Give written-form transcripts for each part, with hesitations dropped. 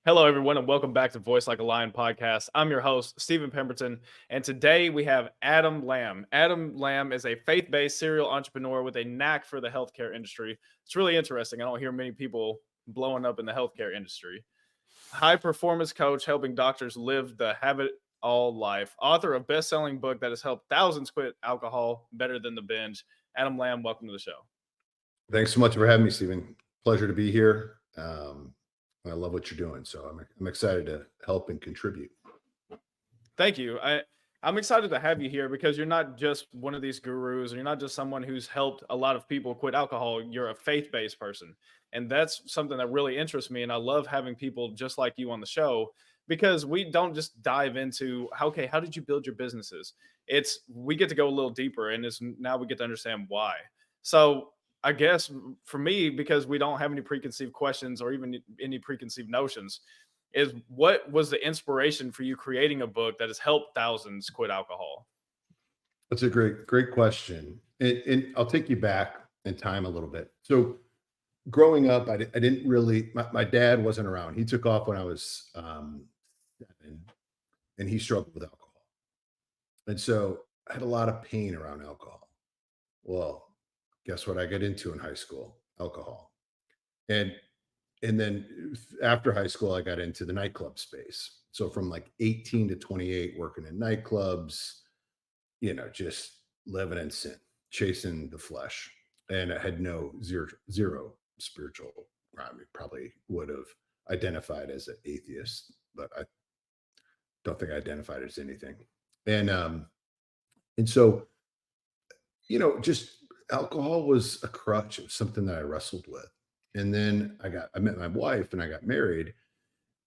Hello, everyone, and welcome back to Voice Like a Lion podcast. I'm your host, Stephen Pemberton, and today we have Adam Lamb. Adam Lamb is a faith based serial entrepreneur with a knack for the healthcare industry. It's really interesting. I don't hear many people blowing up in the healthcare industry. High performance coach helping doctors live the have it all life. Author of best selling book that has helped thousands quit alcohol better than the binge. Adam Lamb, welcome to the show. Thanks so much for having me, Stephen. Pleasure to be here. I love what you're doing, so I'm excited to help and contribute. Thank you. I'm excited to have you here because you're not just one of these gurus, and you're not just someone who's helped a lot of people quit alcohol. You're a faith-based person, and that's something that really interests me. And I love having people just like you on the show because we don't just dive into okay, how did you build your businesses? It's we get to go a little deeper, and it's now we get to understand why. So I guess for me, because we don't have any preconceived questions or even any preconceived notions, is what was the inspiration for you creating a book that has helped thousands quit alcohol? That's a great question, and I'll take you back in time a little bit. So, growing up, I didn't really. My dad wasn't around. He took off when I was 7, and he struggled with alcohol, and so I had a lot of pain around alcohol. Well, guess what I got into in high school? Alcohol. And and then after high school, I got into the nightclub space. So from like 18 to 28, working in nightclubs, just living in sin, chasing the flesh. And I had no zero spiritual. I mean, probably would have identified as an atheist, but I don't think I identified as anything. And so, just alcohol was a crutch. It was something that I wrestled with. And then I met my wife and I got married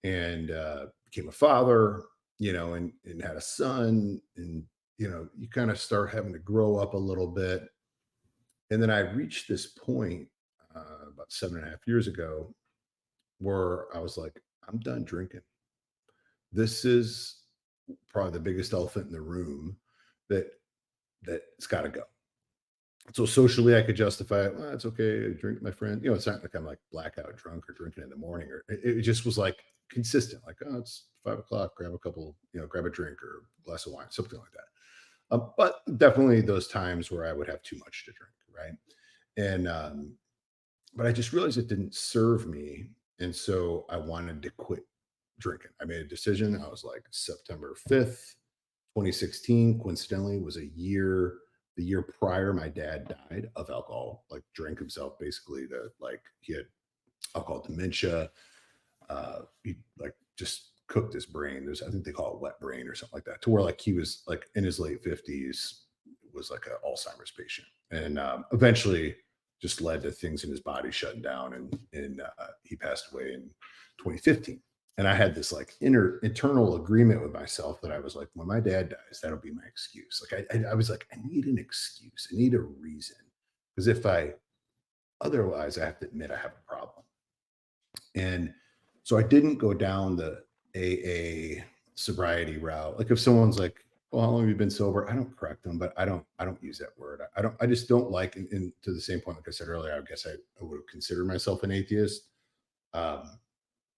and became a father, and had a son. And, you kind of start having to grow up a little bit. And then I reached this point about 7.5 years ago where I was like, I'm done drinking. This is probably the biggest elephant in the room that that's got to go. So socially, I could justify it. Well, it's okay. I drink with my friend. It's not like I'm like blackout drunk or drinking in the morning, or it just was like consistent. Like, oh, it's 5 o'clock. Grab a couple, grab a drink or a glass of wine, something like that. But definitely those times where I would have too much to drink, right? And but I just realized it didn't serve me, and so I wanted to quit drinking. I made a decision. I was like September 5th, 2016. Coincidentally, was the year prior my dad died of alcohol, like drank himself basically to like he had alcohol dementia. He like just cooked his brain. There's I think they call it wet brain or something like that, to where like he was like in his late 50s, was like an Alzheimer's patient, and eventually just led to things in his body shutting down, and he passed away in 2015. And I had this like internal agreement with myself that I was like, when my dad dies, that'll be my excuse. Like I was like, I need an excuse. I need a reason. Because if I otherwise, I have to admit I have a problem. And so I didn't go down the AA sobriety route. Like if someone's like, "Well, how long have you been sober?" I don't correct them, but I don't use that word. I don't. I just don't like. And to the same point, like I said earlier, I guess I would have considered myself an atheist, um,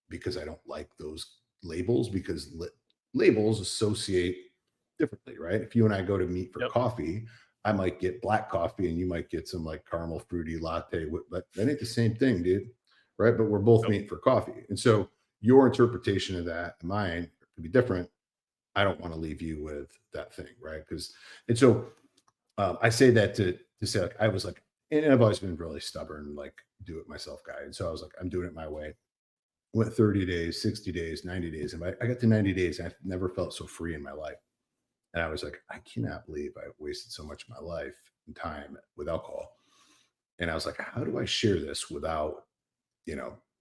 because I don't like those labels, because labels associate differently, right? If you and I go to meet for Yep. coffee, I might get black coffee and you might get some like caramel fruity latte, but that ain't the same thing, dude. Right? But we're both Nope. meeting for coffee. And so your interpretation of that and mine could be different. I don't want to leave you with that thing, right? Because and so I say that to say like I was like, and I've always been really stubborn, like do it myself guy. And so I was like, I'm doing it my way. Went 30 days, 60 days, 90 days. And I got to 90 days. And I've never felt so free in my life. And I was like, I cannot believe I wasted so much of my life and time with alcohol. And I was like, how do I share this without,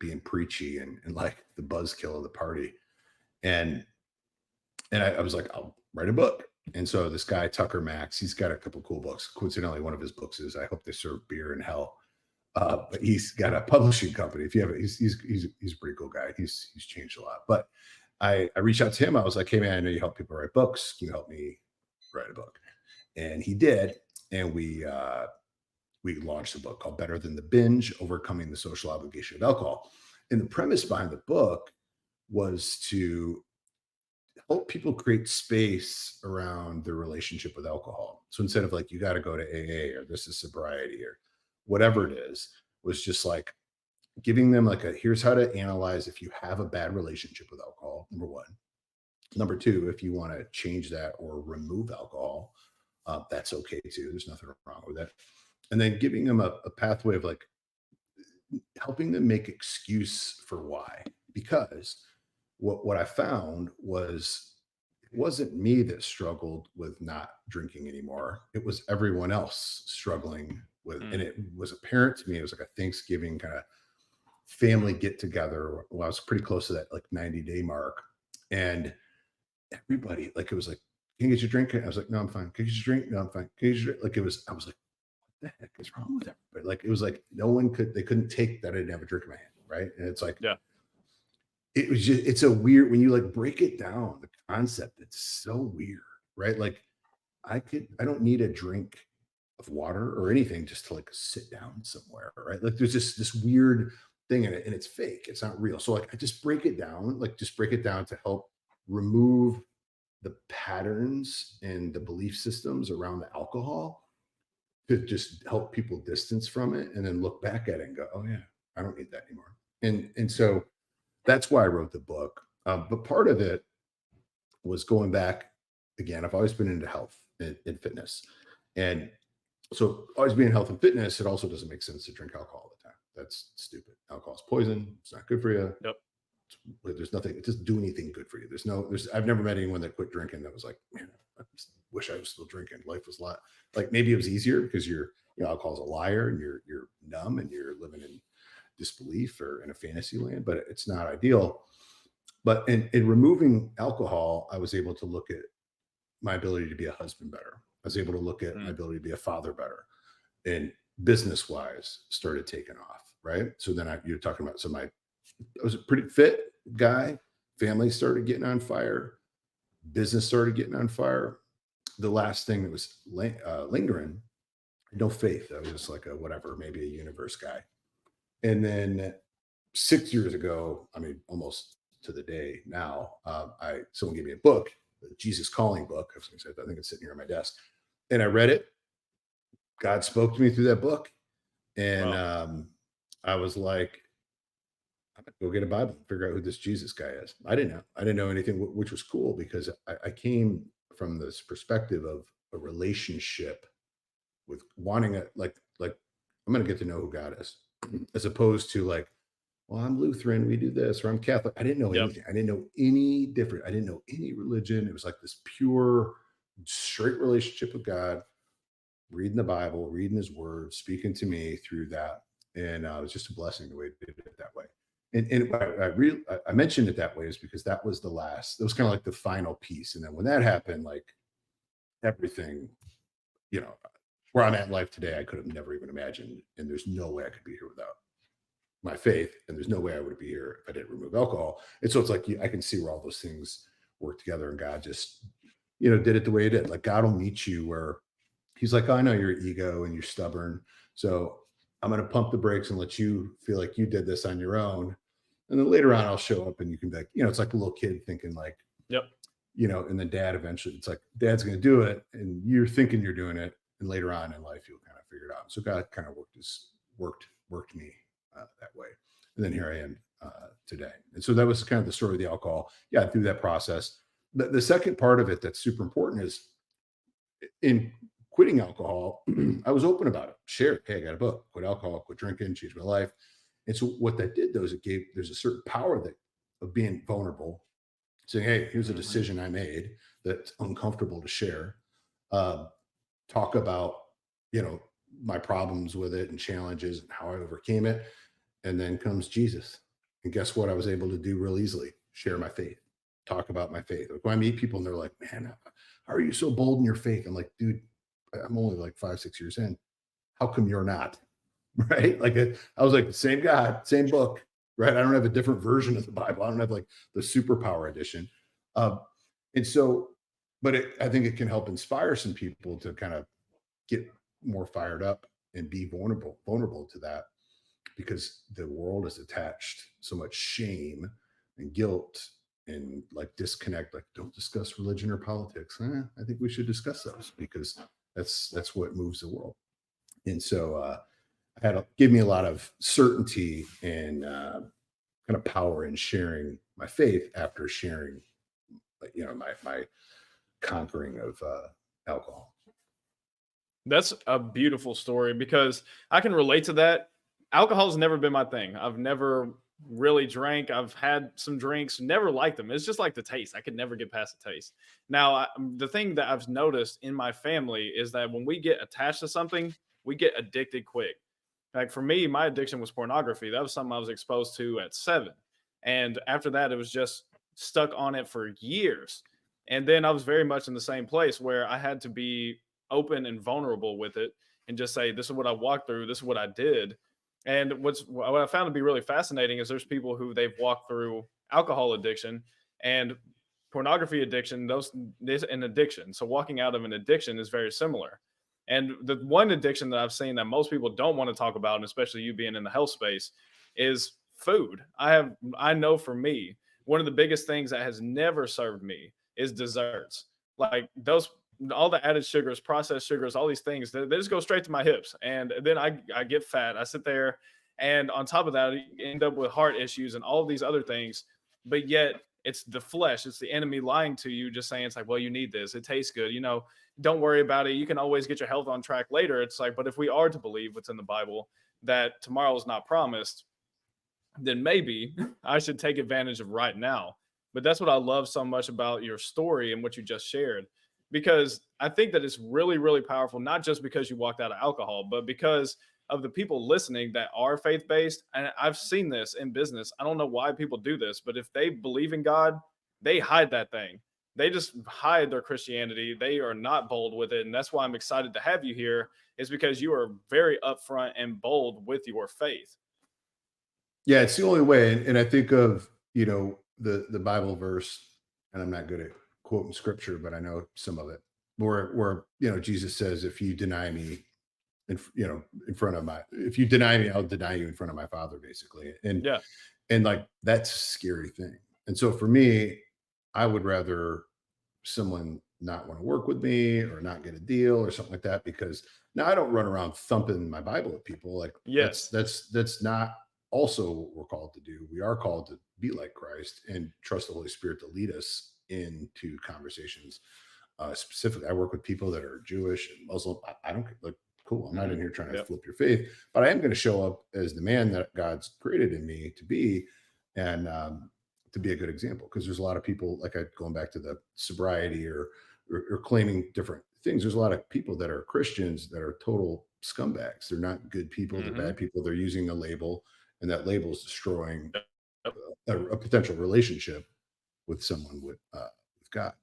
being preachy and like the buzzkill of the party? And I was like, I'll write a book. And so this guy, Tucker Max, he's got a couple cool books. Coincidentally, one of his books is I Hope They Serve Beer in Hell. But he's got a publishing company. If you have it, he's a pretty cool guy. He's changed a lot. But I reached out to him. I was like, hey man, I know you help people write books. Can you help me write a book? And he did. And we launched a book called Better Than the Binge: Overcoming the Social Obligation of Alcohol. And the premise behind the book was to help people create space around their relationship with alcohol. So instead of like, you got to go to AA or this is sobriety or whatever it is, was just like giving them like a here's how to analyze if you have a bad relationship with alcohol, number one. Number two, if you want to change that or remove alcohol, that's okay too. There's nothing wrong with that. And then giving them a pathway of like helping them make excuse for why. Because what I found was it wasn't me that struggled with not drinking anymore. It was everyone else struggling with, and Mm, it was apparent to me. It was like a Thanksgiving kind of family get together. Well, I was pretty close to that like 90-day mark. And everybody, like it was like, can you get your drink? I was like, no, I'm fine. Can you get your drink? No, I'm fine. Can you get your drink? Like it was, I was like, what the heck is wrong with everybody? Like it was like no one could, they couldn't take that I didn't have a drink in my hand. Right. And it's like, yeah. it was just, it's a weird, when you like break it down, the concept, it's so weird. Right. Like I don't need a drink of water or anything just to like sit down somewhere. Right. Like there's just this weird thing in it and it's fake. It's not real. So like I just break it down, like just break it down to help remove the patterns and the belief systems around the alcohol to just help people distance from it and then look back at it and go, oh yeah, I don't need that anymore. And so that's why I wrote the book. But part of it was going back again. I've always been into health and fitness, and so always being in health and fitness, it also doesn't make sense to drink alcohol all the time. That's stupid. Alcohol is poison. It's not good for you. Yep. There's nothing. It doesn't do anything good for you. I've never met anyone that quit drinking that was like, man, I just wish I was still drinking. Life was a lot like maybe it was easier because alcohol's a liar and you're numb and you're living in disbelief or in a fantasy land, but it's not ideal. But in removing alcohol, I was able to look at my ability to be a husband better. I was able to look at my Mm, ability to be a father better, and business wise started taking off. Right. So then you're talking about I was a pretty fit guy. Family started getting on fire. Business started getting on fire. The last thing that was lingering, no faith. I was just like a whatever, maybe a universe guy. And then 6 years ago, I mean, almost to the day now, someone gave me a book, the Jesus Calling book. I think it's sitting here on my desk, and I read it. God spoke to me through that book, and wow. I was like, I'm gonna go get a Bible and figure out who this Jesus guy is. I didn't know. I didn't know anything, which was cool because I came from this perspective of a relationship with wanting it, like I'm gonna get to know who God is, as opposed to like, well, I'm Lutheran, we do this, or I'm Catholic. I didn't know Yep. anything. I didn't know any different. I didn't know any religion. It was like this pure, straight relationship with God, reading the Bible, reading His Word, speaking to me through that, and it was just a blessing the way it did it that way. And I mentioned it that way is because that was the last. That was kind of like the final piece, and then when that happened, like everything, you know, where I'm at in life today, I could have never even imagined, and there's no way I could be here without my faith, and there's no way I would be here if I didn't remove alcohol. And so it's like I can see where all those things work together, and God just did it the way He did. Like God will meet you where He's like, oh, I know your ego and you're stubborn, so I'm going to pump the brakes and let you feel like you did this on your own. And then later on, I'll show up and you can be like, it's like a little kid thinking like, Yep. and then dad eventually, it's like dad's going to do it and you're thinking you're doing it. And later on in life, you'll kind of figure it out. So God kind of worked me that way. And then here I am today. And so that was kind of the story of the alcohol. Yeah, through that process. The second part of it that's super important is in quitting alcohol, I was open about it. Shared, hey, I got a book, quit alcohol, quit drinking, changed my life. And so what that did though is there's a certain power that of being vulnerable, saying, hey, here's a Hmm. decision I made that's uncomfortable to share. Um, Talk about, you know, my problems with it and challenges and how I overcame it. And then comes Jesus. And guess what? I was able to do real easily share my faith, talk about my faith. Like when I meet people and they're like, man, how are you so bold in your faith? I'm like, dude, I'm only like 5, 6 years in. How come you're not? Right. Like I was like, same God, same book. Right. I don't have a different version of the Bible. I don't have like the superpower edition. Um, and so, but I think it can help inspire some people to kind of get more fired up and be vulnerable to that because the world is attached so much shame and guilt and like disconnect, like don't discuss religion or politics. I think we should discuss those because that's what moves the world. And so give me a lot of certainty and kind of power in sharing my faith after sharing, like, my conquering of alcohol. That's a beautiful story because I can relate to that. Alcohol's never been my thing. I've never really drank. I've had some drinks, never liked them. It's just like the taste. I could never get past the taste. Now, the thing that I've noticed in my family is that when we get attached to something, we get addicted quick. Like for me, my addiction was pornography. That was something I was exposed to at 7. And after that, it was just stuck on it for years. And then I was very much in the same place where I had to be open and vulnerable with it and just say, this is what I walked through, this is what I did. And what I found to be really fascinating is there's people who they've walked through alcohol addiction and pornography addiction, those this an addiction. So walking out of an addiction is very similar. And the one addiction that I've seen that most people don't want to talk about, and especially you being in the health space, is food. I know for me, one of the biggest things that has never served me is desserts. Like those all the added sugars, processed sugars, all these things, they just go straight to my hips. And then I get fat. I sit there and on top of that, you end up with heart issues and all of these other things. But yet it's the flesh, it's the enemy lying to you, just saying it's like, well, you need this. It tastes good. Don't worry about it. You can always get your health on track later. It's like, but if we are to believe what's in the Bible, that tomorrow is not promised, then maybe I should take advantage of right now. But that's what I love so much about your story and what you just shared, because I think that it's really, really powerful, not just because you walked out of alcohol, but because of the people listening that are faith based. And I've seen this in business. I don't know why people do this, but if they believe in God, they hide that thing. They just hide their Christianity. They are not bold with it. And that's why I'm excited to have you here, is because you are very upfront and bold with your faith. Yeah, it's the only way. And I think of, the Bible verse, and I'm not good at quoting scripture, but I know some of it, where Jesus says, if you deny me in front of if you deny me, I'll deny you in front of my Father, basically. Yeah. And like that's a scary thing. And so for me, I would rather someone not want to work with me or not get a deal or something like that, because now I don't run around thumping my Bible at people. Like Yes. that's not also what we're called to do. We are called to be like Christ and trust the Holy Spirit to lead us into conversations. Specifically, I work with people that are Jewish and Muslim. I don't like, cool. I'm not in here trying to Yep. flip your faith, but I am going to show up as the man that God's created in me to be, and to be a good example. Because there's a lot of people, like going back to the sobriety or claiming different things. There's a lot of people that are Christians that are total scumbags. They're not good people. They're Hmm. bad people. They're using a label, and that label is destroying Yep. a potential relationship with someone with God.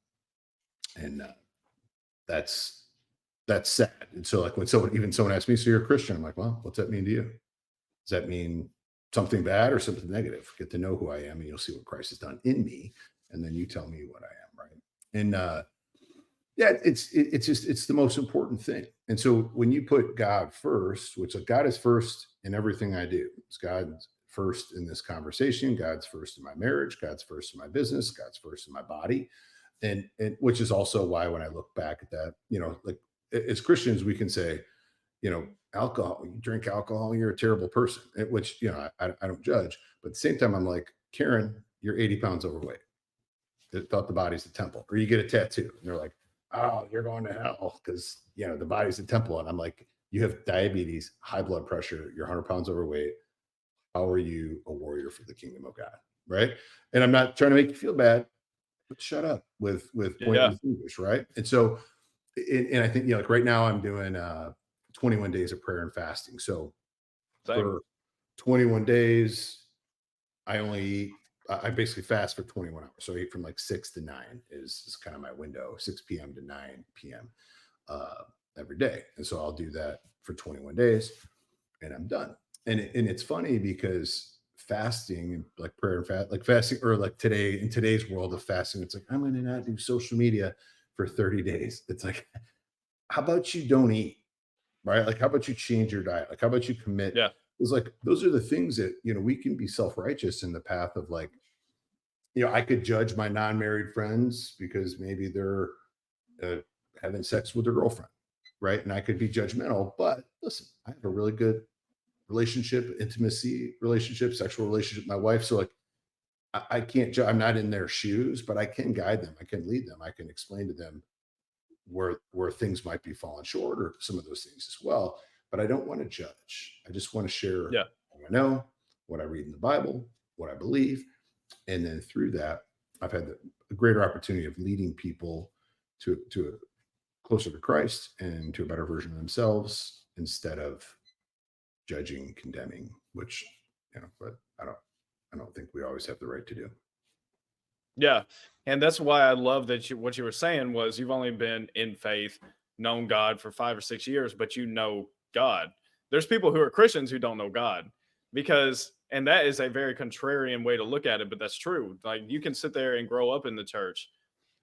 And that's that's sad. And so like when someone asks me, so you're a Christian, I'm like, well, what's that mean to you? Does that mean something bad or something negative? Get to know who I am and you'll see what Christ has done in me. And then you tell me what I am, right? And yeah, it's the most important thing. And so when you put God first, which, like, God is first in everything I do. It's God's first in this conversation, God's first in my marriage, God's first in my business, God's first in my body. And which is also why when I look back at that, like, as Christians, we can say, alcohol, you drink alcohol, you're a terrible person, which, I don't judge. But at the same time, I'm like, Karen, you're 80 pounds overweight. That thought the body's the temple. Or you get a tattoo and they're like, oh, you're going to hell because, the body's the temple. And I'm like, you have diabetes, high blood pressure, you're 100 pounds overweight. How are you a warrior for the kingdom of God? Right. And I'm not trying to make you feel bad, but shut up with pointing Yeah. the fingers. Right. And so, and I think, like right now I'm doing 21 days of prayer and fasting. So Same. for 21 days, I basically fast for 21 hours. So I eat from like 6 to 9 is kind of my window, 6 p.m. to 9 p.m. Every day. And so I'll do that for 21 days and I'm done. And it's funny because fasting and like prayer and fast, like fasting, or like today in today's world of fasting, it's like, I'm going to not do social media for 30 days. It's like, how about you don't eat? Right? Like, how about you change your diet? Like, how about you commit? Yeah. It's like those are the things that we can be self-righteous in the path of like I could judge my non-married friends because maybe they're uh, having sex with their girlfriend, right? And I could be judgmental, but listen, I have a really good relationship, intimacy relationship, sexual relationship with my wife. So like I can't I'm not in their shoes, but I can guide them. I can lead them. I can explain to them where things might be falling short or some of those things as well. But I don't want to judge. I just want to share Yeah. what I know, what I read in the Bible, what I believe. And then through that, I've had a greater opportunity of leading people to a closer to Christ and to a better version of themselves instead of judging, condemning, which, but I don't think we always have the right to do. Yeah. And that's why I love that what you were saying was you've only been in faith, known God for 5 or 6 years, but you know God. There's people who are Christians who don't know God because, and that is a very contrarian way to look at it, but that's true. Like you can sit there and grow up in the church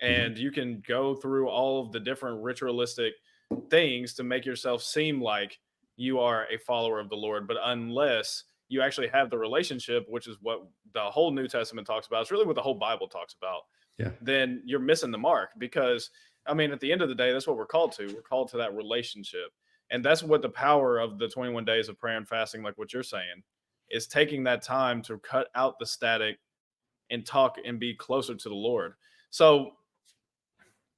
Mhm. and you can go through all of the different ritualistic things to make yourself seem like you are a follower of the Lord. But unless you actually have the relationship, which is what the whole New Testament talks about, it's really what the whole Bible talks about, Yeah. then you're missing the mark. Because, I mean, at the end of the day, that's what we're called to. We're called to that relationship. And that's what the power of the 21 days of prayer and fasting, like what you're saying, is taking that time to cut out the static and talk and be closer to the Lord. So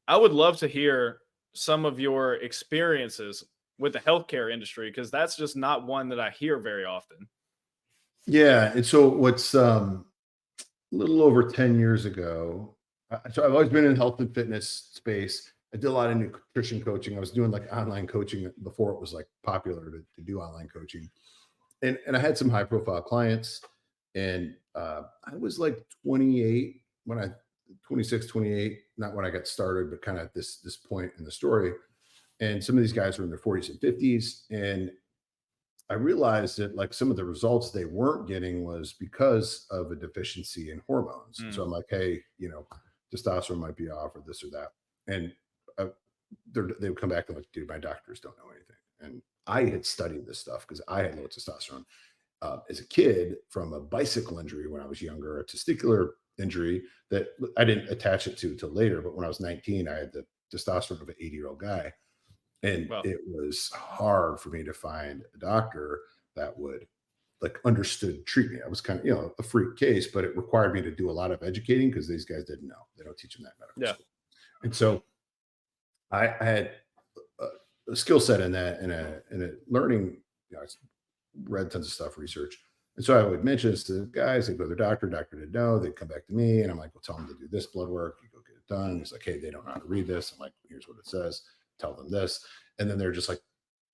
I would love to hear some of your experiences with the healthcare industry because that's just not one that I hear very often. Yeah. And so what's a little over 10 years ago, so I've always been in health and fitness space. I did a lot of nutrition coaching. I was doing like online coaching before it was like popular to do online coaching. And I had some high profile clients. And I was like 28 when I 26, 28, not when I got started, but kind of at this point in the story. And some of these guys were in their 40s and 50s. And I realized that like some of the results they weren't getting was because of a deficiency in hormones. So Mm, I'm like, hey, testosterone might be off or this or that. And uh, they would come back and like, dude, my doctors don't know anything. And I had studied this stuff because I had low testosterone as a kid from a bicycle injury when I was younger, a testicular injury that I didn't attach it to till later. But when I was 19, I had the testosterone of an 80-year-old guy, and well, it was hard for me to find a doctor that would like understood treat me. I was kind of, a freak case, but it required me to do a lot of educating because these guys didn't know. They don't teach them that in medical yeah, school. And so I had a skill set in that in a learning, I read tons of stuff, research. And so I would mention this to the guys, they'd go to their doctor didn't know, they'd come back to me, and I'm like, well, tell them to do this blood work, you go get it done. He's like, hey, they don't know how to read this. I'm like, here's what it says, tell them this. And then they're just like,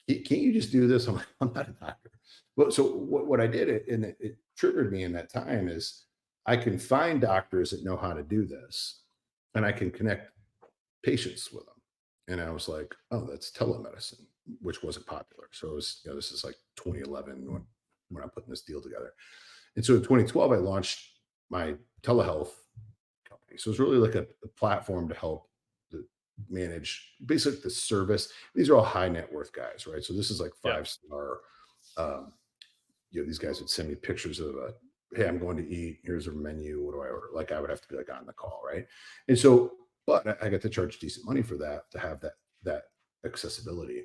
can't you just do this? I'm like, I'm not a doctor. Well, so what I did, and it triggered me in that time is I can find doctors that know how to do this and I can connect patients with them. And I was like, oh, that's telemedicine, which wasn't popular. So it was, this is like 2011 when I'm putting this deal together. And so in 2012, I launched my telehealth company. So it's really like a platform to help manage basically the service. These are all high net worth guys, right? So this is like yeah, 5-star. Um, these guys would send me pictures of hey, I'm going to eat. Here's a menu. What do I order? Like I would have to be like on the call, right? And so, but I got to charge decent money for that to have that accessibility,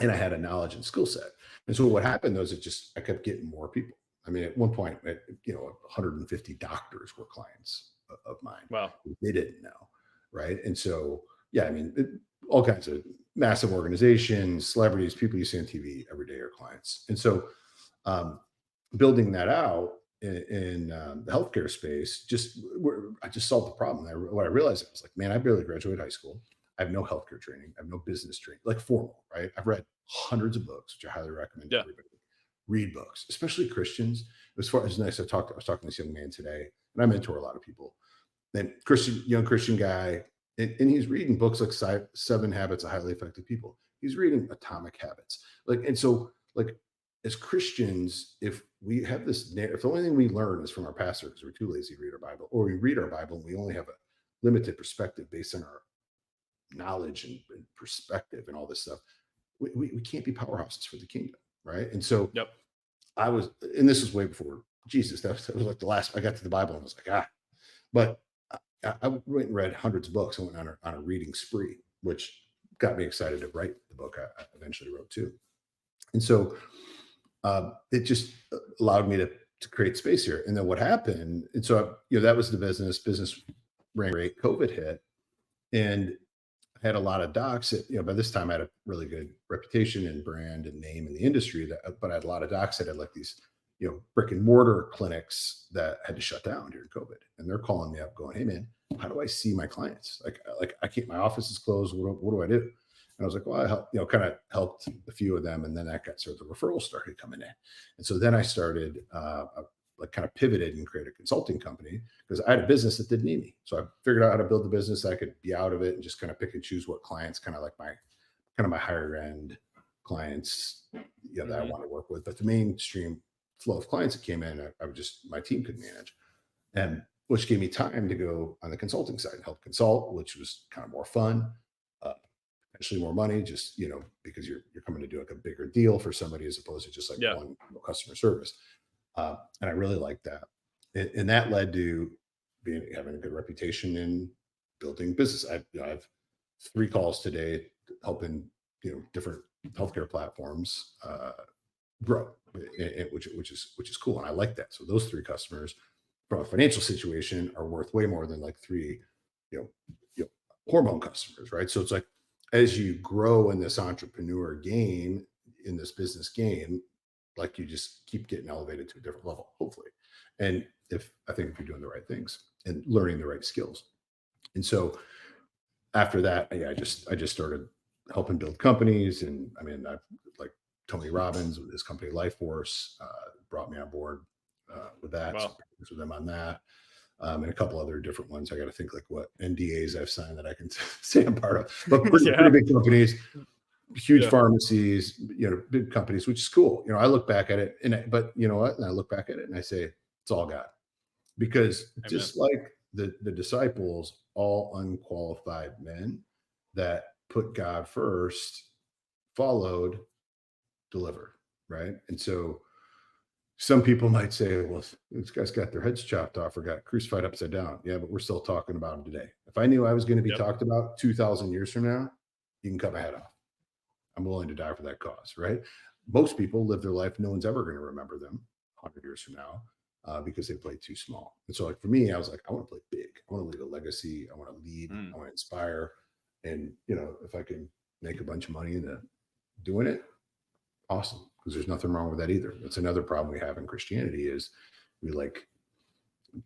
and I had a knowledge and skill set. And so what happened was I kept getting more people. I mean, at one point, 150 doctors were clients of mine. well, They didn't know, right? And so, yeah, I mean, all kinds of massive organizations, celebrities, people you see on TV every day are clients. And so, um, building that out in the healthcare space, I just solved the problem. What I realized, I was like, man, I barely graduated high school. I have no healthcare training. I have no business training, like formal, right? I've read hundreds of books, which I highly recommend to yeah, everybody. Read books, especially Christians. As far as nice, I was talking to this young man today, and I mentor a lot of people. And young Christian guy, and he's reading books like Seven Habits of Highly Effective People. He's reading Atomic Habits, and so like as Christians, if we have if the only thing we learn is from our pastor because we're too lazy to read our Bible, or we read our Bible and we only have a limited perspective based on our knowledge and perspective and all this stuff, we can't be powerhouses for the kingdom, right? And so yep, and this was way before Jesus. That was like the last I got to the Bible and I was like, But I went and read hundreds of books. I went on a reading spree, which got me excited to write the book I eventually wrote too. And so it just allowed me to create space here. And then what happened? And so, that was the business ran great. COVID hit, and I had a lot of docs that, by this time I had a really good reputation and brand and name in the industry but I had a lot of docs that had like these, brick and mortar clinics that had to shut down during COVID. And they're calling me up going, "Hey man, how do I see my clients? Like I can't, my office is closed. What do I do?" And I was like, "Well, I help, kind of helped a few of them." And then that got sort of the referrals started coming in. And so then I started, like kind of pivoted and created a consulting company because I had a business that didn't need me. So I figured out how to build the business. I could be out of it and just kind of pick and choose what clients, kind of like my higher end clients, that I Mhm. want to work with. But the mainstream flow of clients that came in, I would just, my team could manage, and which gave me time to go on the consulting side and help consult, which was kind of more fun, uh, potentially more money, just, because you're coming to do like a bigger deal for somebody as opposed to just like Yeah. one customer service. And I really liked that. And that led to having a good reputation in building business. I have 3 calls today helping, different healthcare platforms grow, which is cool. And I like that. So those 3 customers from a financial situation are worth way more than like 3, you know, hormone customers, right? So it's like, as you grow in this entrepreneur game, in this business game, like you just keep getting elevated to a different level, hopefully. And if you're doing the right things and learning the right skills. And so after that, yeah, I just started helping build companies. And I mean, I like Tony Robbins with his company Life Force, brought me on board with that. So Wow. partners with them on that. And a couple other different ones. I got to think like what NDAs I've signed that I can say I'm part of, but pretty Yeah. big companies, huge Yeah. pharmacies, big companies, which is cool. I look back at it, but you know what? And I look back at it and I say, it's all God, because Amen. just like the disciples, all unqualified men that put God first, followed, delivered, right? And so some people might say, well, this guy's got their heads chopped off or got crucified upside down. Yeah, but we're still talking about him today. If I knew I was going to be Yep. talked about 2,000 years from now, you can cut my head off. I'm willing to die for that cause, right? Most people live their life, no one's ever going to remember them 100 years from now, because they played too small. And so, like for me, I was like, I want to play big. I want to leave a legacy. I want to lead. Mm. I want to inspire. And if I can make a bunch of money doing it, awesome. Because there's nothing wrong with that either. That's another problem we have in Christianity is we like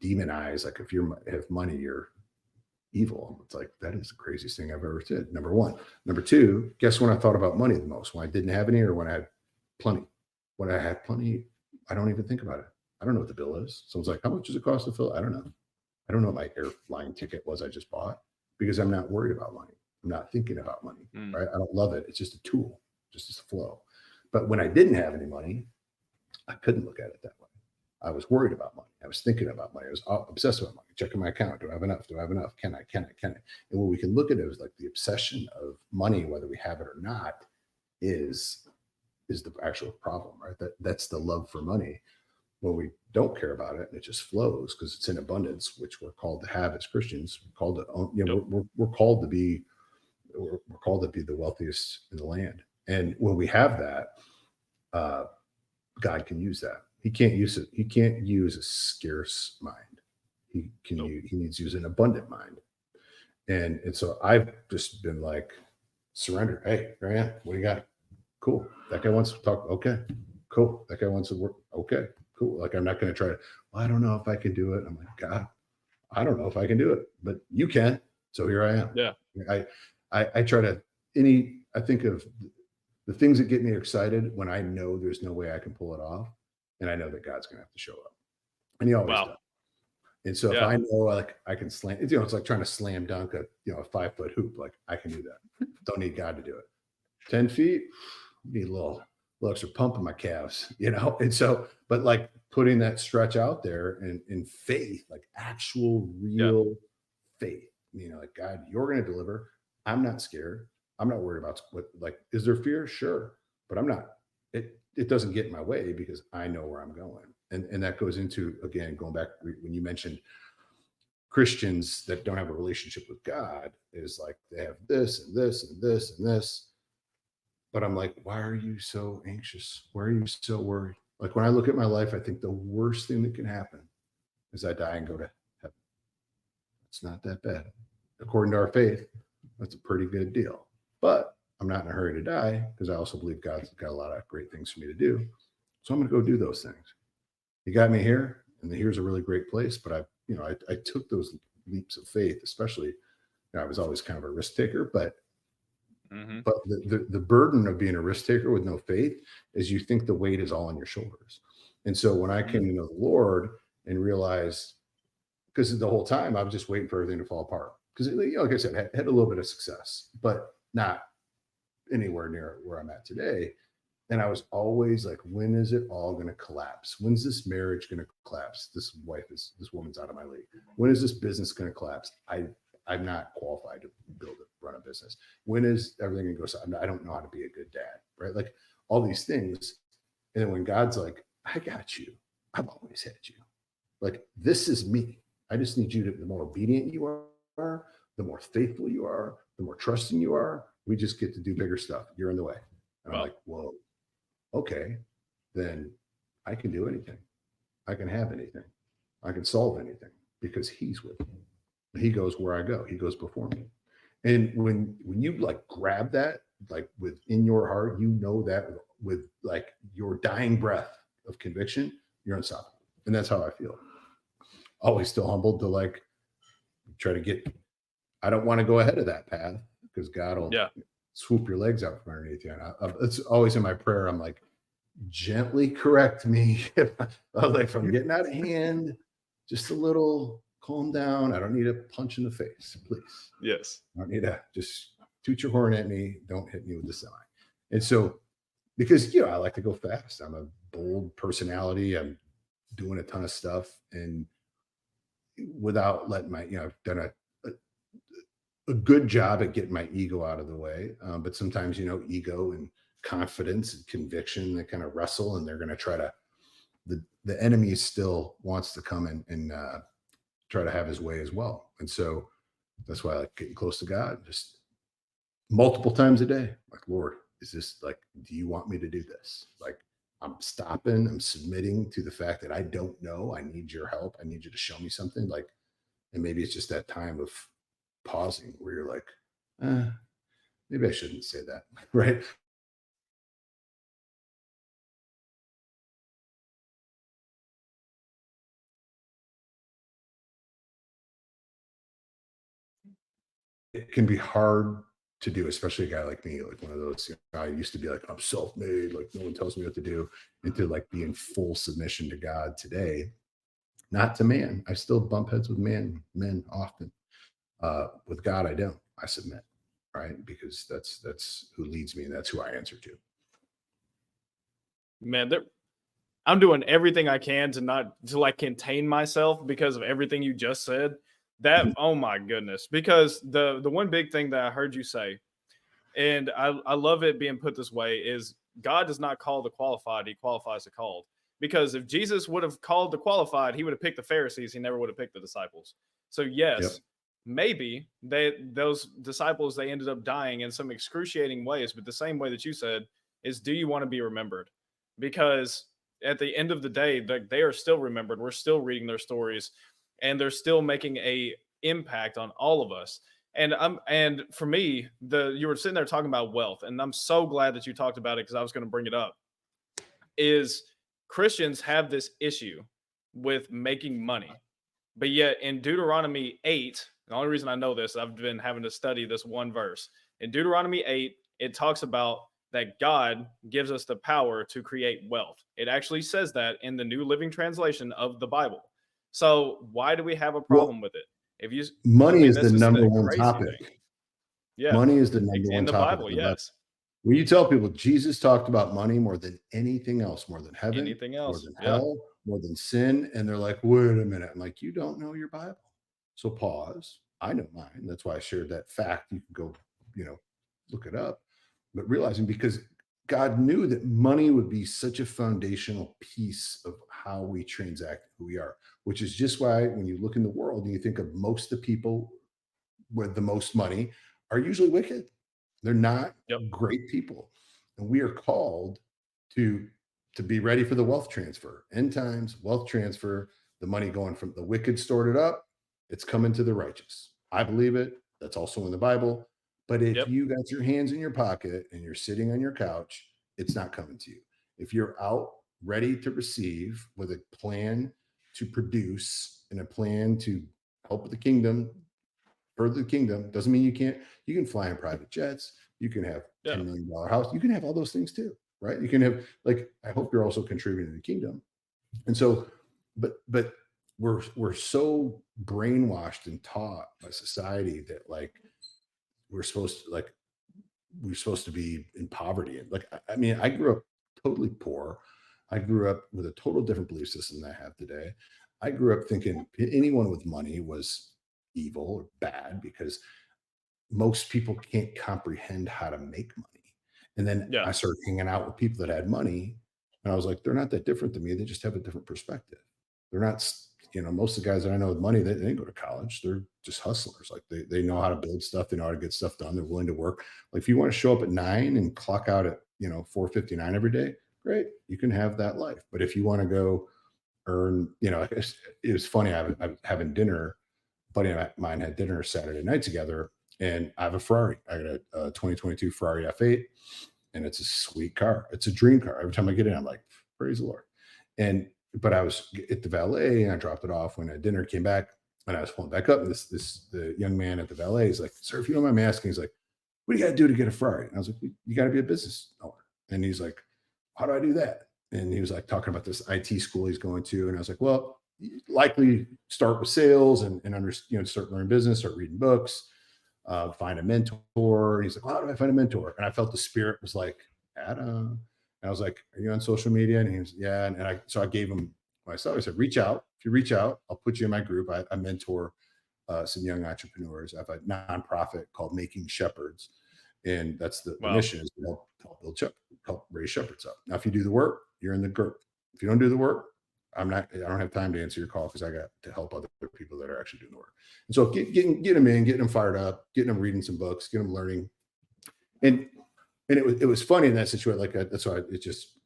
demonize, like if you have money, you're evil. It's like, that is the craziest thing I've ever said. Number one. Number two, guess when I thought about money the most? When I didn't have any or when I had plenty? When I had plenty, I don't even think about it. I don't know what the bill is. Someone's like, how much does it cost to fill? I don't know. I don't know what my airline ticket was I just bought, because I'm not worried about money. I'm not thinking about money, Mm. right? I don't love it. It's just a tool, just as a flow. But when I didn't have any money, I couldn't look at it that way. I was worried about money. I was thinking about money. I was obsessed with money, checking my account. Do I have enough? Do I have enough? Can I? Can I? Can I? And what we can look at it as like the obsession of money, whether we have it or not, is the actual problem, right? That's the love for money. When we don't care about it and it just flows because it's in abundance, which we're called to have as Christians. We're called to own, Yep. we're called to be, we're called to be the wealthiest in the land. And when we have that, uh, God can use that. He can't use it. He can't use a scarce mind. Nope. He needs to use an abundant mind. And so I've just been like, surrender. Hey, Ryan, what do you got? Cool. That guy wants to talk. Okay. Cool. That guy wants to work. Okay. Cool. Like I'm not going to try to, well, I don't know if I can do it. I'm like, God, I don't know if I can do it, but you can. So here I am. Yeah. I try to I think of the things that get me excited when I know there's no way I can pull it off, and I know that God's gonna have to show up. And he always Wow. does. And so if Yeah. I know like I can slam, it's like trying to slam dunk a 5-foot hoop. Like I can do that. Don't need God to do it. 10 feet, need a little extra pump in my calves. And so, but like putting that stretch out there and in faith, like actual Yeah. real faith, like God, you're going to deliver. I'm not scared. I'm not worried about like, is there fear? Sure. But I'm not, it doesn't get in my way because I know where I'm going. And that goes into, again, going back when you mentioned Christians that don't have a relationship with God is like they have this and this and this and this. But I'm like, why are you so anxious? Why are you so worried? Like when I look at my life, I think the worst thing that can happen is I die and go to heaven. It's not that bad. According to our faith, that's a pretty good deal. But I'm not in a hurry to die because I also believe God's got a lot of great things for me to do. So I'm going to go do those things. He got me here, and here's a really great place. But I took those leaps of faith, especially. I was always kind of a risk taker, but the burden of being a risk taker with no faith is you think the weight is all on your shoulders. And so when I came to know the Lord and realized, because the whole time I was just waiting for everything to fall apart. Because like I said, I had a little bit of success, but not anywhere near where I'm at today. And I was always like, when is it all going to collapse? When's this marriage going to collapse? This woman's out of my league. When is this business going to collapse? I'm not qualified to run a business. When is everything going to go south? I don't know how to be a good dad, right? Like all these things. And then when God's like, I got you. I've always had you. Like, this is me. I just need you to, the more obedient you are, the more faithful you are, the more trusting you are. We just get to do bigger stuff. You're in the way. And I'm like, whoa, okay, then I can do anything. I can have anything. I can solve anything because he's with me. He goes where I go. He goes before me. And when you like grab that, like within your heart, you know that with like your dying breath of conviction, you're unstoppable. And that's how I feel. Always still humbled to like try to get, I don't want to go ahead of that path because God will swoop your legs out from underneath you. And it's always in my prayer. I'm like, gently correct me. If I'm getting out of hand, just a little, calm down. I don't need a punch in the face, please. Yes. I don't need to just toot your horn at me. Don't hit me with the semi. And so, because, I like to go fast. I'm a bold personality. I'm doing a ton of stuff. And without letting my, I've done a good job at getting my ego out of the way. But sometimes, ego and confidence and conviction, they kind of wrestle and they're going to try to, the enemy still wants to come and try to have his way as well. And so that's why I like getting close to God, just multiple times a day. Like, Lord, is this like, do you want me to do this? Like, I'm stopping, I'm submitting to the fact that I don't know. I need your help. I need you to show me something. Like, and maybe it's just that time of pausing where you're like, maybe I shouldn't say that. Right. It can be hard to do, especially a guy like me, like one of those, I used to be like, I'm self-made, like no one tells me what to do, into like be in full submission to God today, not to man. I still bump heads with men often. With God, I don't. I submit, right? Because that's who leads me and that's who I answer to. Man, I'm doing everything I can to like contain myself because of everything you just said. That, oh my goodness. Because the one big thing that I heard you say, and I love it being put this way, is God does not call the qualified, he qualifies the called. Because if Jesus would have called the qualified, he would have picked the Pharisees, he never would have picked the disciples. So yes, maybe those disciples, they ended up dying in some excruciating ways, but the same way that you said is, do you want to be remembered? Because at the end of the day, they are still remembered. We're still reading their stories, and they're still making a impact on all of us. And for me, you were sitting there talking about wealth, and I'm so glad that you talked about it because I was going to bring it up. Is Christians have this issue with making money, but yet in Deuteronomy 8, the only reason I know this, I've been having to study this one verse. In Deuteronomy 8, it talks about that God gives us the power to create wealth. It actually says that in the New Living Translation of the Bible. So why do we have a problem with it? Money is the number one topic. Thing. Yeah, money is the number one in the topic. Bible. Yes. When you tell people Jesus talked about money more than anything else, more than heaven, anything else, more than hell, more than sin, and they're like, "Wait a minute!" I'm like, "You don't know your Bible." So pause. I know mine. That's why I shared that fact. You can go, look it up. But realizing, because God knew that money would be such a foundational piece of how we transact who we are, which is just why when you look in the world and you think of most of the people with the most money are usually wicked. They're not Yep. great people. And we are called to be ready for the wealth transfer. End times, wealth transfer, the money going from the wicked stored it up, it's coming to the righteous. I believe it. That's also in the Bible. But if Yep. you got your hands in your pocket and you're sitting on your couch, it's not coming to you. If you're out ready to receive with a plan to produce and a plan to help the kingdom, further the kingdom, doesn't mean you can fly in private jets, you can have Yeah. $10 million house, you can have all those things too, right? You can have, like, I hope you're also contributing to the kingdom. And so, but we're so brainwashed and taught by society that, like, we're supposed to like we're supposed to be in poverty. And, like, I mean, I grew up totally poor. I grew up with a total different belief system than I have today. I grew up thinking anyone with money was evil or bad because most people can't comprehend how to make money. And then Yeah. I started hanging out with people that had money, and I was like, they're not that different than me. They just have a different perspective. They're not, most of the guys that I know with money, they didn't go to college. They're just hustlers. Like, they know how to build stuff. They know how to get stuff done. They're willing to work. Like, if you want to show up at 9 and clock out at, 4:59 every day, great. You can have that life. But if you want to go earn, it was funny. I was having dinner. A buddy of mine had dinner Saturday night together, and I have a Ferrari. I got a 2022 Ferrari F8, and it's a sweet car. It's a dream car. Every time I get in, I'm like, praise the Lord. And but I was at the valet, and I dropped it off when at dinner, came back, and I was pulling back up. And the young man at the valet is like, sir, if you don't mind me asking, he's like, what do you got to do to get a Ferrari? And I was like, you got to be a business owner. And he's like, how do I do that? And he was like talking about this IT school he's going to. And I was like, well, you likely start with sales and start learning business, start reading books, find a mentor. And he's like, well, how do I find a mentor? And I felt the spirit was like, Adam. And I was like, are you on social media? And he was, yeah. So I gave him myself. I said, reach out. If you reach out, I'll put you in my group. I mentor some young entrepreneurs. I have a nonprofit called Making Shepherds. And that's the Wow. mission, is to help raise shepherds up. Now, if you do the work, you're in the group. If you don't do the work, I don't have time to answer your call because I got to help other people that are actually doing the work. And so getting them in, getting them fired up, getting them reading some books, getting them learning. And it was funny in that situation. Like, that's why it just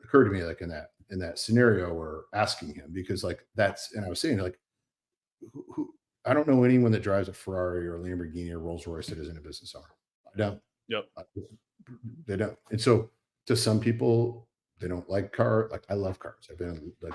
occurred to me, like, in that scenario, where asking him, because, like, and I was saying, like, who I don't know anyone that drives a Ferrari or a Lamborghini or Rolls Royce that isn't a business owner. I don't. Yep. They don't. And so, to some people, they don't like car. Like, I love cars. I've been, like,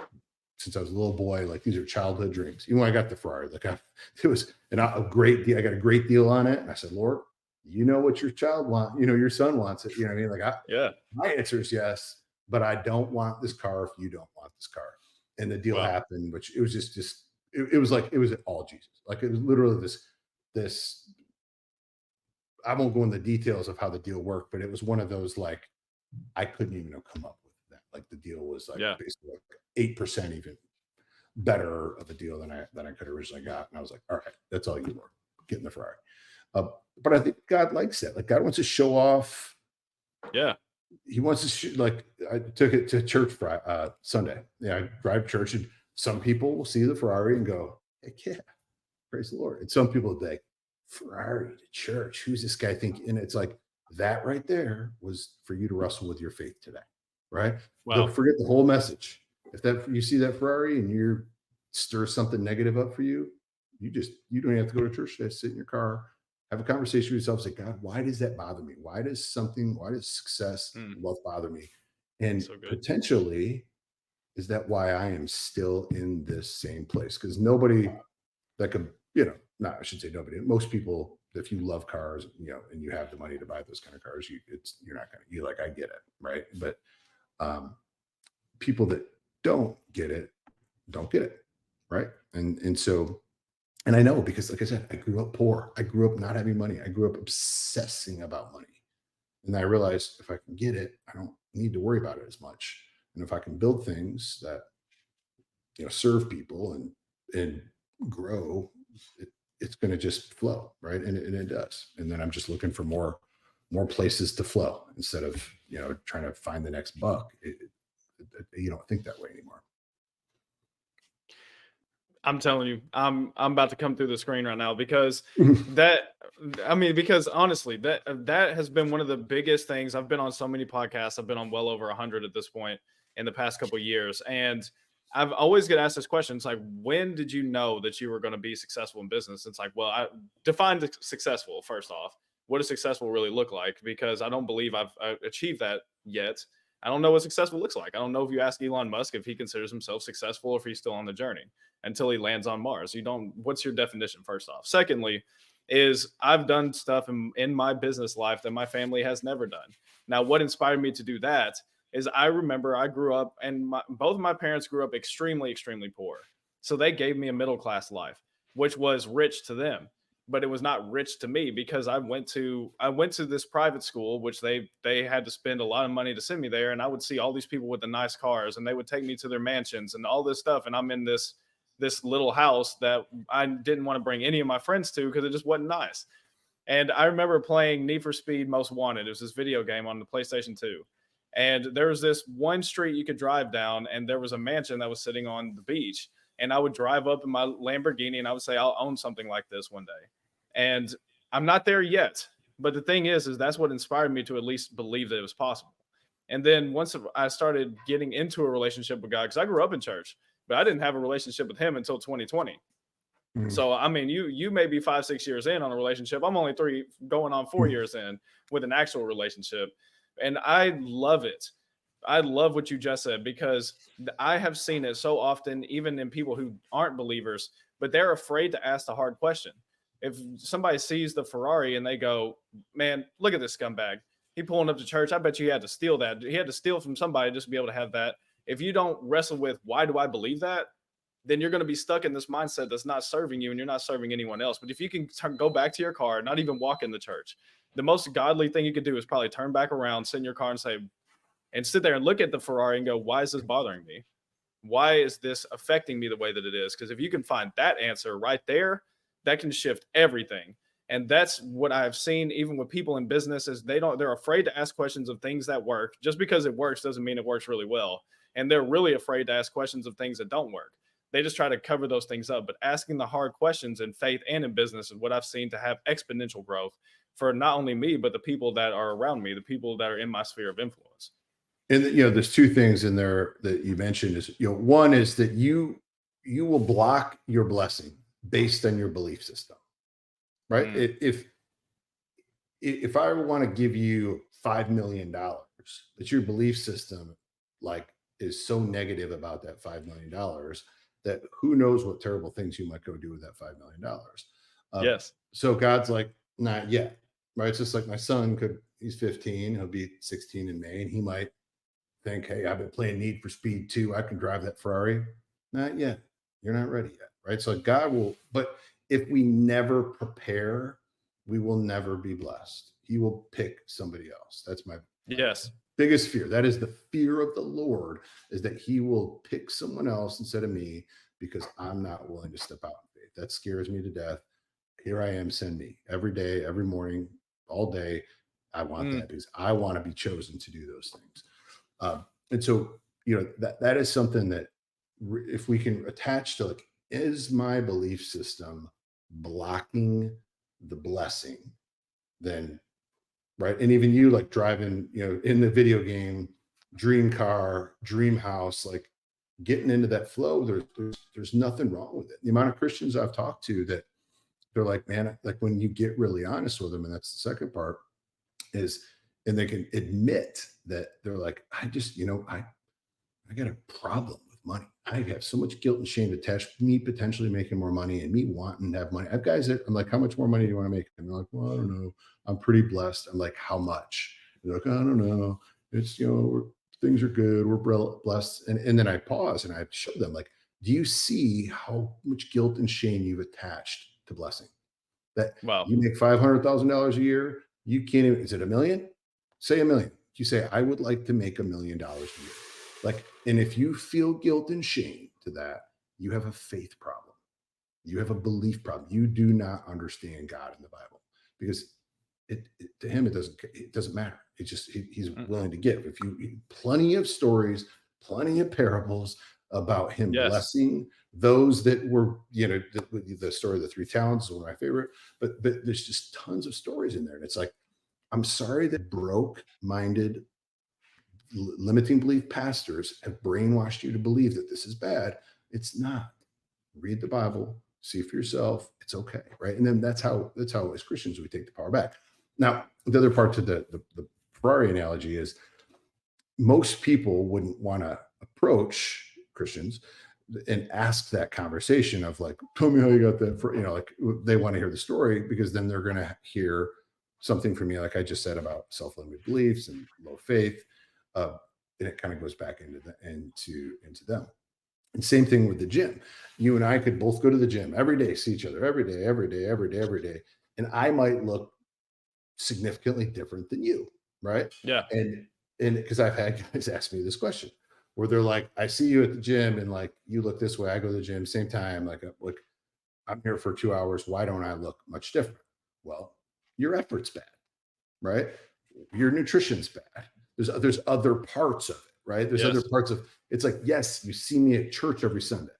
since I was a little boy. Like, these are childhood dreams. Even when I got the Ferrari, like, it was a great deal. I got a great deal on it, and I said, Lord, you know what your child wants. Your son wants it. You know what I mean? Like, Yeah. my answer is yes, but I don't want this car if you don't want this car. And the deal Wow. happened, which it was just it was like, it was all Jesus. Like, it was literally this. I won't go into the details of how the deal worked, but it was one of those, like, I couldn't even have come up with that. Like, the deal was, like, Yeah. basically like 8% even better of a deal than I could originally got. And I was like, all right, that's all you were getting the Ferrari. But I think God likes that. Like, God wants to show off. Yeah. He wants to like, I took it to church Sunday. Yeah, I drive to church, and some people will see the Ferrari and go, heck yeah, praise the Lord. And some people will be like, Ferrari to church. Who's this guy think? And it's like, that right there was for you to wrestle with your faith today, right? Wow. Forget the whole message. If you see that Ferrari and you stir something negative up for you, you don't have to go to church today. Sit in your car, have a conversation with yourself. Say, God, why does that bother me? Why does success, wealth bother me? And So good. potentially, is that why I am still in this same place? Because nobody that could, no, I should say nobody. Most people, if you love cars, and you have the money to buy those kind of cars, you're not gonna, like, I get it, right? But people that don't get it, right? And so, and I know, because, like I said, I grew up poor. I grew up not having money. I grew up obsessing about money. And I realized, if I can get it, I don't need to worry about it as much. And if I can build things that, serve people and grow, it's going to just flow, right? And it does. And then I'm just looking for more more places to flow instead of, trying to find the next buck. You don't think that way anymore. I'm telling you, I'm about to come through the screen right now because that because honestly, that has been one of the biggest things. I've been on so many podcasts. I've been on well over 100 at this point in the past couple of years, and I've always get asked this question. It's like, when did you know that you were going to be successful in business? It's like, well, I defined successful first off. What does successful really look like? Because I don't believe I've achieved that yet. I don't know what successful looks like. I don't know if you ask Elon Musk if he considers himself successful or if he's still on the journey until he lands on Mars. You don't, what's your definition, first off? Secondly, is I've done stuff in my business life that my family has never done. Now, what inspired me to do that is I remember I grew up and both of my parents grew up extremely, extremely poor. So they gave me a middle class life, which was rich to them, but it was not rich to me because I went to this private school, which they had to spend a lot of money to send me there. And I would see all these people with the nice cars and they would take me to their mansions and all this stuff. And I'm in this little house that I didn't want to bring any of my friends to because it just wasn't nice. And I remember playing Need for Speed Most Wanted. It was this video game on the PlayStation 2. And there was this one street you could drive down, and there was a mansion that was sitting on the beach. And I would drive up in my Lamborghini and I would say, I'll own something like this one day. And I'm not there yet. But the thing is that's what inspired me to at least believe that it was possible. And then once I started getting into a relationship with God, because I grew up in church, but I didn't have a relationship with him until 2020. Mhm. So I mean, you may be 5-6 years in on a relationship. I'm only 3 going on 4 years in with an actual relationship, and I love it. I love what you just said because I have seen it so often, even in people who aren't believers, but they're afraid to ask the hard question. If somebody sees the Ferrari and they go, "Man, look at this scumbag. He pulling up to church. I bet you he had to steal that. He had to steal from somebody just to be able to have that." If you don't wrestle with why do I believe that, then you're going to be stuck in this mindset that's not serving you and you're not serving anyone else. But if you can go back to your car, not even walk in the church, the most godly thing you could do is probably turn back around, sit in your car and say, and sit there and look at the Ferrari and go, why is this bothering me? Why is this affecting me the way that it is? Because if you can find that answer right there, that can shift everything. And that's what I've seen even with people in business is they're afraid to ask questions of things that work. Just because it works doesn't mean it works really well. And they're really afraid to ask questions of things that don't work. They just try to cover those things up. But asking the hard questions in faith and in business is what I've seen to have exponential growth for not only me, but the people that are around me, the people that are in my sphere of influence. And there's two things in there that you mentioned is, one is that you will block your blessing based on your belief system, right? Mm, If I want to give you $5 million, but your belief system like is so negative about that $5 million that who knows what terrible things you might go do with that $5 million. yes. So God's like, not yet, right? It's just like my son he's 15, he'll be 16 in May, and he might think, hey, I've been playing Need for Speed 2. I can drive that Ferrari. Not yet. You're not ready yet, right? So God will, but if we never prepare, we will never be blessed. He will pick somebody else. That's my Yes. biggest fear. That is the fear of the Lord, is that he will pick someone else instead of me because I'm not willing to step out in faith. That scares me to death. Here I am, send me every day, every morning, all day. I want Mm, that because I want to be chosen to do those things. And so, that is something that if we can attach to, like, is my belief system blocking the blessing? Then, right. And even you, like, driving, in the video game, dream car, dream house, like getting into that flow, there's nothing wrong with it. The amount of Christians I've talked to that they're like, man, like when you get really honest with them, and that's the second part is, and they can admit that they're like, I just, I got a problem with money. I have so much guilt and shame attached to me potentially making more money and me wanting to have money. I have guys that I'm like, how much more money do you want to make? And they're like, well, I don't know. I'm pretty blessed. I'm like, how much? They're like, I don't know. It's, things are good. We're blessed. And then I pause and I show them, like, do you see how much guilt and shame you've attached to blessing? That well, you make $500,000 a year, you can't even, is it a million? Say a million. You say, I would like to make $1 million a year. Like, and if you feel guilt and shame to that, you have a faith problem. You have a belief problem. You do not understand God in the Bible because to him, it doesn't matter. He's Mm. willing to give. If you plenty of stories, plenty of parables about him Yes. blessing those that were, the story of the three talents is one of my favorite, but there's just tons of stories in there. And it's like, I'm sorry that broke minded, limiting belief pastors have brainwashed you to believe that this is bad. It's not. Read the Bible, see for yourself. It's okay, right? And then that's how as Christians we take the power back. Now, the other part to the Ferrari analogy is most people wouldn't want to approach Christians and ask that conversation of like, tell me how you got that for, like they want to hear the story because then they're going to hear something from me, like I just said about self-limited beliefs and low faith. Uh, and it kind of goes back into them. And same thing with the gym. You and I could both go to the gym every day, see each other every day, every day, every day, every day. And I might look significantly different than you, right? Yeah. And because I've had guys ask me this question where they're like, I see you at the gym and like you look this way, I go to the gym, same time, like I'm here for 2 hours. Why don't I look much different? Well, your effort's bad, right? Your nutrition's bad. There's other parts of it, right? There's other Yes. parts of it's like, yes, you see me at church every Sunday,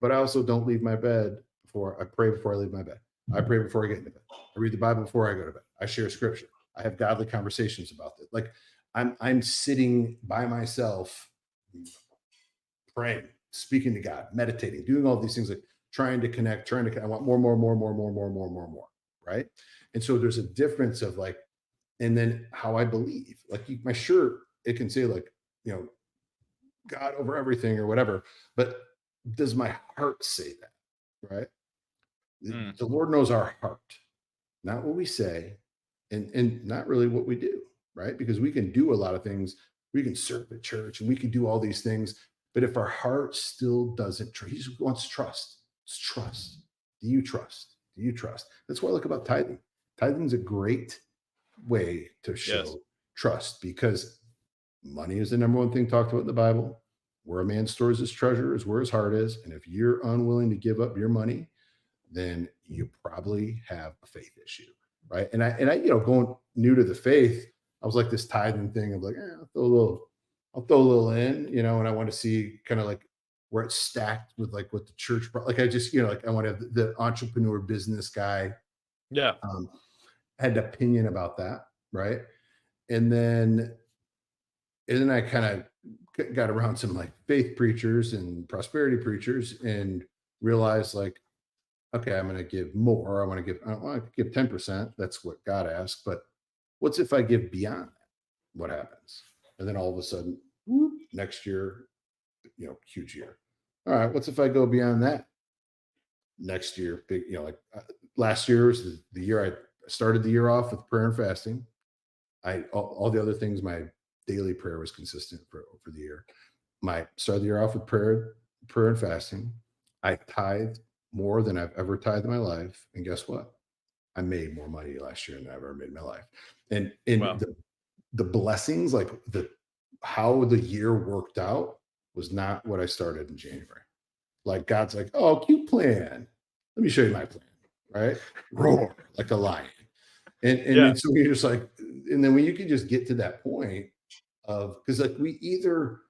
but I also don't leave my bed before I pray before I leave my bed. I pray before I get into bed. I read the Bible before I go to bed. I share scripture. I have godly conversations about it. Like I'm sitting by myself, praying, speaking to God, meditating, doing all these things, like trying to connect, I want more, right? And so there's a difference of like, and then how I believe. Like my shirt, it can say like, God over everything or whatever, but does my heart say that? Right? Mm. The Lord knows our heart, not what we say, and not really what we do, right? Because we can do a lot of things. We can serve at church and we can do all these things, but if our heart still doesn't trust, he just wants trust. It's trust. Do you trust? Do you trust? That's what I like about tithing. Tithing is a great way to show Yes. trust because money is the number one thing talked about in the Bible. Where a man stores his treasure is where his heart is. And if you're unwilling to give up your money, then you probably have a faith issue, right? And I, going new to the faith, I was like this tithing thing of like, I'll throw a little in, and I want to see kind of like where it's stacked with like what the church, like I just, like I want to have the entrepreneur business guy Yeah. had an opinion about that, right? And then I kind of got around some like faith preachers and prosperity preachers and realized like, okay, I'm going to give more. I don't want to give 10%. That's what God asked. But what's if I give beyond that? What happens? And then all of a sudden, whoop, next year, huge year. All right. What's if I go beyond that? Next year, big, last year was the year I started the year off with prayer and fasting. All the other things, my daily prayer was consistent for the year. My started the year off with prayer and fasting. I tithed more than I've ever tithed in my life, and guess what? I made more money last year than I ever made in my life. And Wow. the blessings, like how the year worked out, was not what I started in January. Like God's like, oh, cute plan. Let me show you my plan. Right? Roar like a lion. And Yeah. then so you're just like, and then when you can just get to that point of because like we either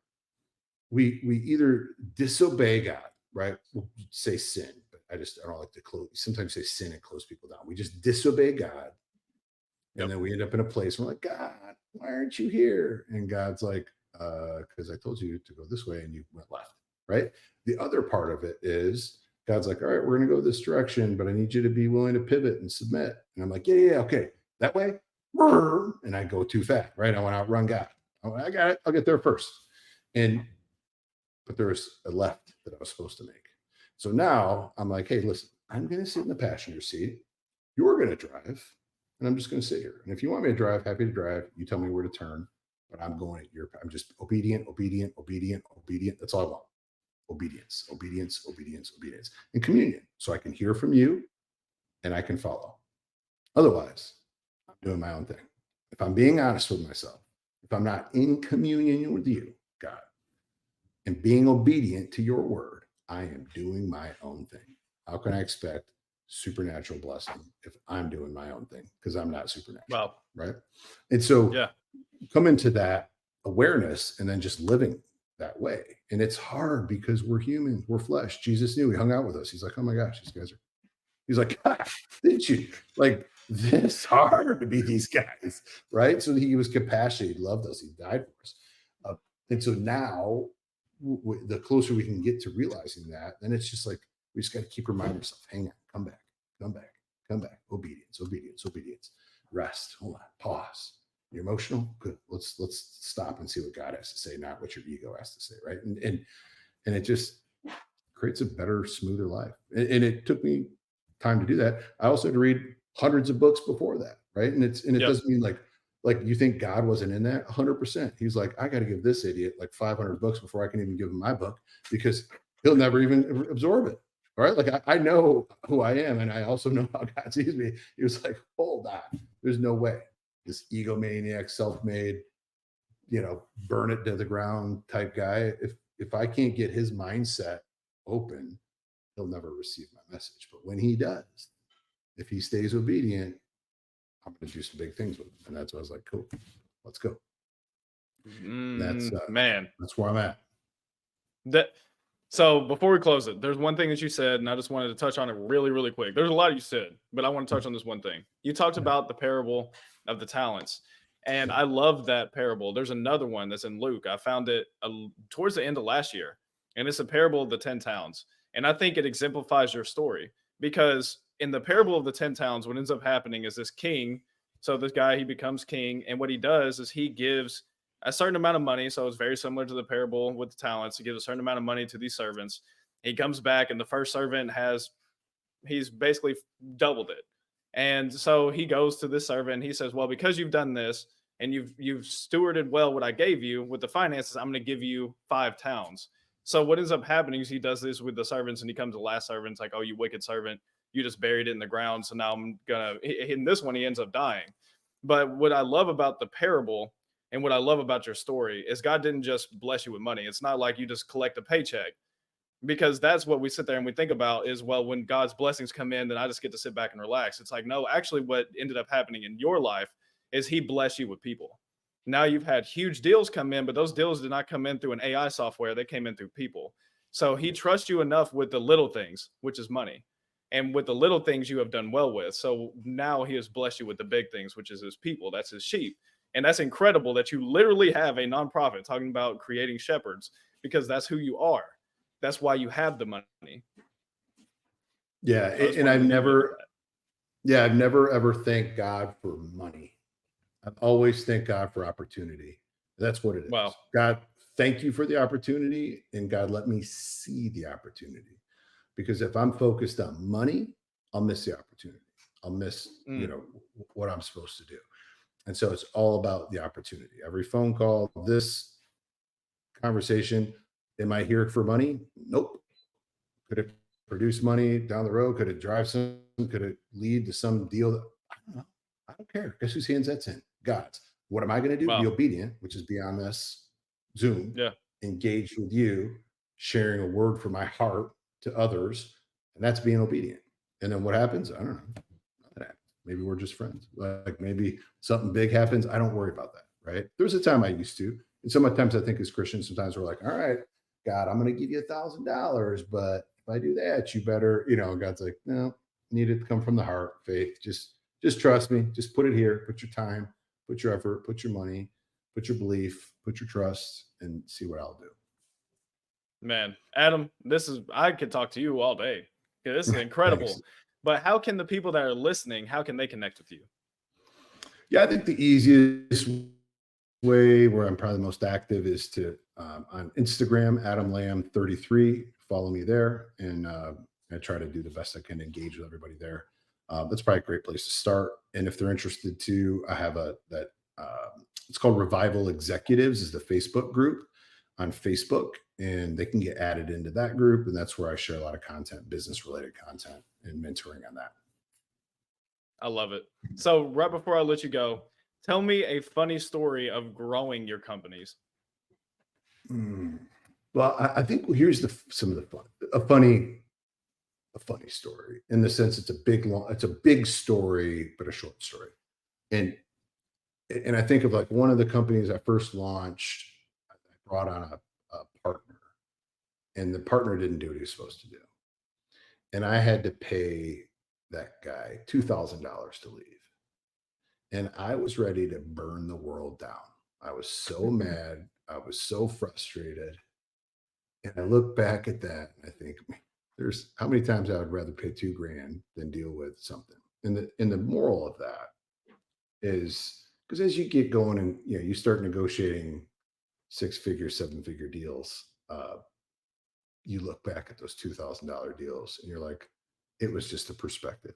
disobey God, right? We'll say sin, but I don't like to sometimes say sin and close people down. We just disobey God. And Yep. then we end up in a place where we're like, God, why aren't you here? And God's like, because I told you to go this way and you went left, right? The other part of it is God's like, all right, we're going to go this direction, but I need you to be willing to pivot and submit. And I'm like, yeah, okay, that way. And I go too fast, right? I want to outrun God. I got it. I'll get there first. But there was a left that I was supposed to make. So now I'm like, hey, listen, I'm going to sit in the passenger seat. You're going to drive, and I'm just going to sit here. And if you want me to drive, happy to drive. You tell me where to turn, but I'm going at I'm just obedient. That's all I want. Obedience, and communion. So I can hear from you and I can follow. Otherwise, I'm doing my own thing. If I'm being honest with myself, if I'm not in communion with you, God, and being obedient to your word, I am doing my own thing. How can I expect supernatural blessing if I'm doing my own thing because I'm not supernatural, Wow. right? And so Yeah. come into that awareness and then just living that way. And it's hard because we're human, we're flesh. Jesus knew, he hung out with us. He's like, oh my gosh, these guys are, he's like, gosh, didn't you like this hard to be these guys? Right. So he was compassionate. He loved us. He died for us. And so now the closer we can get to realizing that, then it's just like, we just got to keep reminding ourselves, hang on, come back, come back, come back. Obedience, obedience, obedience. Rest. Hold on. Pause. You're emotional. Good. Let's stop and see what God has to say, not what your ego has to say. Right. And it just creates a better, smoother life. And it took me time to do that. I also had to read hundreds of books before that. Right. And it Yep. doesn't mean like you think God wasn't in that 100%. He's like, I got to give this idiot like 500 books before I can even give him my book because he'll never even absorb it. All right. Like I know who I am and I also know how God sees me. He was like, hold on. There's no way. This egomaniac, self-made, burn it to the ground type guy. If I can't get his mindset open, he'll never receive my message. But when he does, if he stays obedient, I'm going to do some big things with him. And that's why I was like, cool, let's go. Man, That's where I'm at. So before we close it, there's one thing that you said, and I just wanted to touch on it really, really quick. There's a lot you said, but I want to touch on this one thing. You talked about the parable of the talents, and I love that parable. There's another one that's in Luke. I found it towards the end of last year, and it's a parable of the 10 towns. And I think it exemplifies your story because in the parable of the 10 towns, what ends up happening is this king. So this guy, he becomes king, and what he does is he gives a certain amount of money. So it's very similar to the parable with the talents. He gives a certain amount of money to these servants. He comes back, and the first servant he's basically doubled it. And so he goes to this servant and he says, well, because you've done this and you've stewarded well what I gave you with the finances, I'm going to give you 5 towns. So what ends up happening is he does this with the servants, and he comes to the last servant. It's like, oh, you wicked servant, you just buried it in the ground. So now I'm gonna, in this one, he ends up dying. But what I love about the parable and what I love about your story is God didn't just bless you with money. It's not like you just collect a paycheck, because that's what we sit there and we think about is, well, when God's blessings come in, then I just get to sit back and relax. It's like, no, actually what ended up happening in your life is he blessed you with people. Now you've had huge deals come in, but those deals did not come in through an AI software. They came in through people. So he trusts you enough with the little things, which is money. And with the little things you have done well with. So now he has blessed you with the big things, which is his people. That's his sheep. And that's incredible that you literally have a nonprofit talking about creating shepherds, because that's who you are. That's why you have the money. Yeah. So And I've never ever thanked God for money. I've always thanked God for opportunity. That's what it is. Wow. God, thank you for the opportunity. And God, let me see the opportunity. Because if I'm focused on money, I'll miss the opportunity. I'll miss, what I'm supposed to do. And so it's all about the opportunity. Every phone call, this conversation, am I here for money? Nope. Could it produce money down the road? Could it drive some? Could it lead to some deal? I don't know. I don't care. Guess whose hands that's in? God's. What am I going to do? Wow. Be obedient, which is beyond this Zoom. Yeah. Engage with you, sharing a word from my heart to others, and that's being obedient. And then what happens? I don't know. Nothing happens. Maybe we're just friends. Like maybe something big happens. I don't worry about that. Right? There's a time I used to, and sometimes I think as Christians, sometimes we're like, all right, God, I'm going to give you $1,000, but if I do that, you better, God's like, no, need it to come from the heart, faith. Just trust me. Just put it here. Put your time, put your effort, put your money, put your belief, put your trust, and see what I'll do. Man, Adam, I could talk to you all day. This is incredible. But how can the people that are listening, how can they connect with you? Yeah, I think the easiest way where I'm probably the most active is to on Instagram, Adam Lamb 33. Follow me there, and I try to do the best I can to engage with everybody there. That's probably a great place to start. And if they're interested too, I have it's called Revival Executives, is the Facebook group on Facebook, and they can get added into that group, and that's where I share a lot of content, business related content, and mentoring on that. I love it. So right before I let you go, tell me a funny story of growing your companies. Well, I think here's some of the fun. A funny a funny story in the sense it's it's a big story, but a short story. And and I think of like one of the companies I first launched, I brought on a partner, and the partner didn't do what he was supposed to do. And I had to pay that guy $2,000 to leave. And I was ready to burn the world down. I was so mad. I was so frustrated. And I look back at that and I think, there's how many times I would rather pay 2 grand than deal with something. And the moral of that is because as you get going and you start negotiating 6 figure, 7 figure deals, you look back at those $2,000 deals and you're like, it was just a perspective.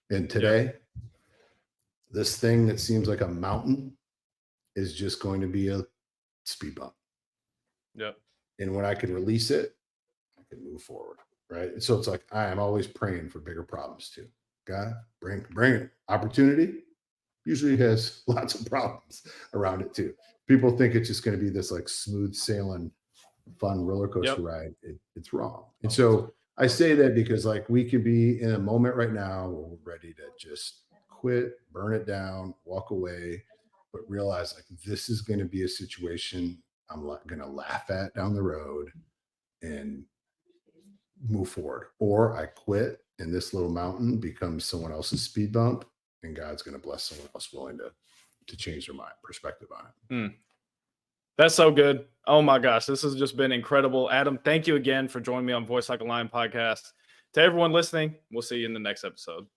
And Yeah. today, this thing that seems like a mountain is just going to be a speed bump. Yep. And when I can release it, I can move forward. Right. And so it's like I am always praying for bigger problems too. God, bring it. Opportunity usually has lots of problems around it too. People think it's just going to be this like smooth sailing, fun roller coaster Yep. ride. It's wrong. And so I say that because like we could be in a moment right now where we're ready to just quit, burn it down, walk away, but realize like this is going to be a situation I'm going to laugh at down the road and move forward. Or I quit and this little mountain becomes someone else's speed bump and God's going to bless someone else willing to change their mind perspective on it. That's so good. Oh my gosh, this has just been incredible. Adam, thank you again for joining me on Voice Like a Lion podcast. To everyone listening, we'll see you in the next episode.